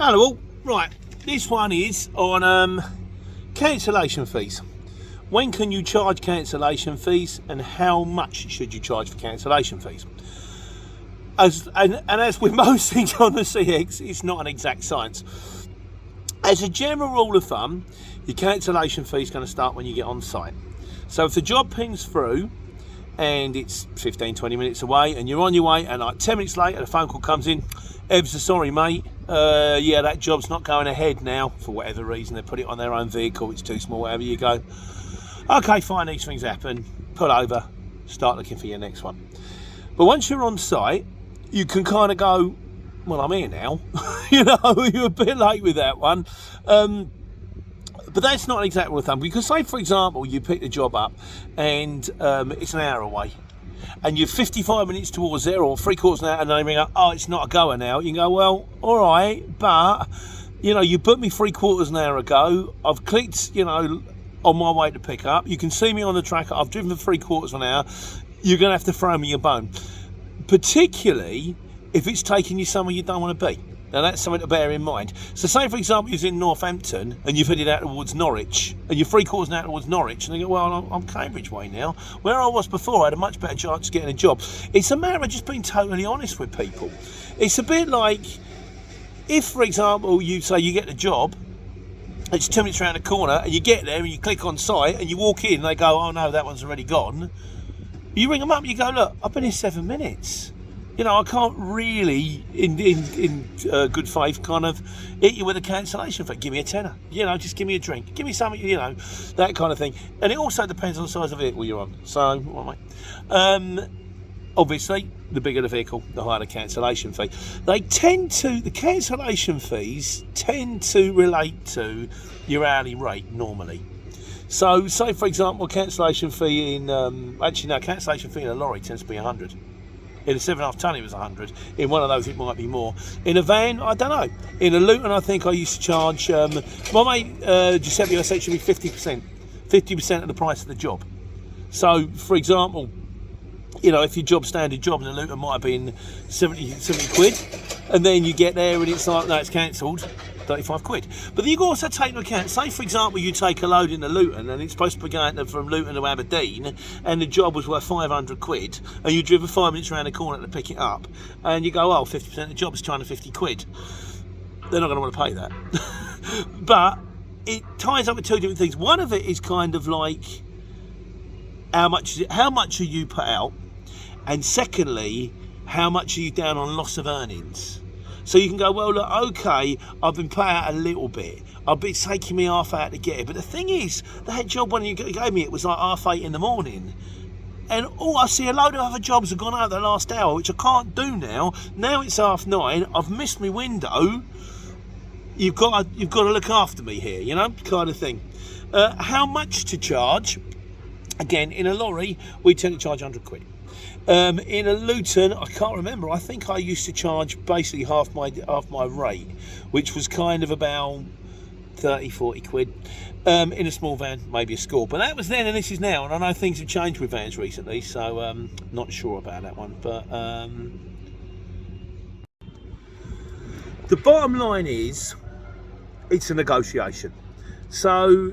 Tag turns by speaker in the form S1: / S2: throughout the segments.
S1: Hello all. Right, this one is on cancellation fees. When can you charge cancellation fees and how much should you charge for cancellation fees? As with most things on the CX, it's not an exact science. As a general rule of thumb, your cancellation fee is going to start when you get on site. So if the job pings through and it's 15-20 minutes away and you're on your way and like 10 minutes later the phone call comes in, Evs, sorry mate, yeah, that job's not going ahead now for whatever reason. They put it on their own vehicle, it's too small, whatever. You go, okay, fine, these things happen, pull over, start looking for your next one. But once you're on site, you can kind of go, well, I'm here now. You know, you're a bit late with that one. But that's not an exact rule of thumb, because say, for example, you pick the job up and it's an hour away and you're 55 minutes towards there or 3/4 an hour, and they ring up, oh, it's not a goer now. You can go, well, all right, but, you know, you booked me 3/4 an hour ago. I've clicked, you know, on my way to pick up. You can see me on the tracker. I've driven for 3/4 an hour. You're going to have to throw me a bone, particularly if it's taking you somewhere you don't want to be. Now that's something to bear in mind. So say, for example, you're in Northampton and you've headed out towards Norwich and you're 3/4 an hour towards Norwich, and they go, well, I'm Cambridge way now. Where I was before, I had a much better chance of getting a job. It's a matter of just being totally honest with people. It's a bit like if, for example, you say you get the job, it's 2 minutes around the corner, and you get there and you click on site and you walk in and they go, oh no, that one's already gone. You ring them up and you go, look, I've been here 7 minutes. You know, I can't really, in good faith, kind of hit you with a cancellation fee. Give me a tenner. You know, just give me a drink. Give me something, you know, that kind of thing. And it also depends on the size of the vehicle you're on. So, well, obviously, the bigger the vehicle, the higher the cancellation fee. The cancellation fees tend to relate to your hourly rate normally. So, say, for example, cancellation fee in, cancellation fee in a lorry tends to be 100. In a 7.5 tonne it was 100. In one of those it might be more. In a van, I don't know. In a Luton, I think I used to charge, my mate Giuseppe, I said it should be 50%. 50% of the price of the job. So, for example, you know, if your job, standard job in a Luton might have been 70 quid, and then you get there and it's like, no, it's cancelled, 35 quid. But then you can also take into account, say for example you take a load into Luton and it's supposed to be going from Luton to Aberdeen and the job was worth 500 quid and you driven 5 minutes around the corner to pick it up and you go, oh, 50% of the job is 250 quid. They're not going to want to pay that. But it ties up with two different things. One of it is kind of like how much are you put out, and secondly, how much are you down on loss of earnings? So you can go, well, look, okay, I've been put out a little bit. It's taking me half hour to get it. But the thing is, that job when you gave me, it was like 8:30 in the morning. And I see a load of other jobs have gone out the last hour, which I can't do now. Now it's 9:30. I've missed my window. You've got to look after me here, you know, kind of thing. How much to charge? Again, in a lorry, we tend to charge 100 quid. In a Luton, I can't remember. I think I used to charge basically half my rate, which was kind of about 30-40 quid. In a small van, maybe a score. But that was then, and this is now. And I know things have changed with vans recently, so not sure about that one. But the bottom line is, it's a negotiation. So,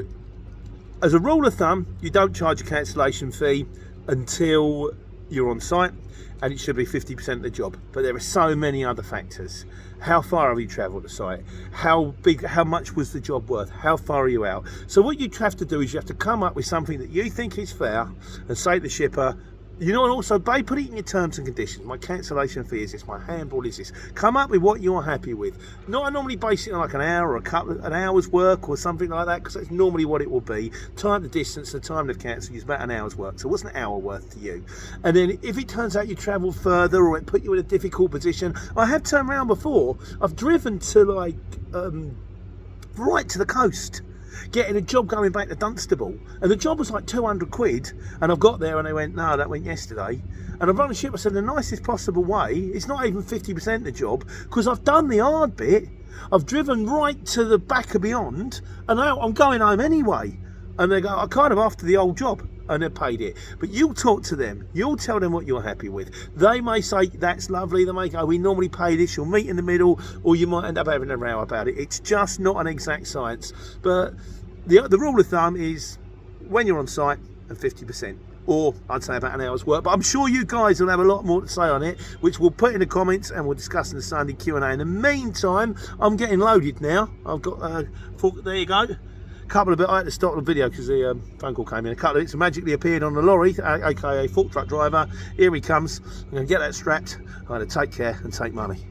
S1: as a rule of thumb, you don't charge a cancellation fee until you're on site, and it should be 50% of the job. But there are so many other factors. How far have you travelled to site? How much was the job worth? How far are you out? So what you have to do is you have to come up with something that you think is fair and say to the shipper, you know, and also put it in your terms and conditions. My cancellation fee is this, my handball is this. Come up with what you're happy with. I normally base it on like an hour or an hour's work or something like that, because that's normally what it will be. Time to distance, the time to cancel is about an hour's work. So what's an hour worth to you? And then if it turns out you travel further or it put you in a difficult position, I have turned around before. I've driven to like right to the coast, getting a job going back to Dunstable, and the job was like 200 quid, and I've got there and they went, no, that went yesterday. And I've run the ship, I said, the nicest possible way, it's not even 50% the job, because I've done the hard bit, I've driven right to the back of beyond, and now I'm going home anyway. And they go, I kind of after the old job. and have paid it. But you'll talk to them. You'll tell them what you're happy with. They may say, that's lovely. They may go, we normally pay this. You'll meet in the middle, or you might end up having a row about it. It's just not an exact science. But the rule of thumb is when you're on site and 50%. Or I'd say about an hour's work, but I'm sure you guys will have a lot more to say on it, which we'll put in the comments and we'll discuss in the Sunday Q&A. In the meantime, I'm getting loaded now. I've got there you go. A couple of bits. I had to stop the video because the phone call came in. A couple of bits magically appeared on the lorry, aka fork truck driver. Here he comes. I'm going to get that strapped. I'm going to take care and take money.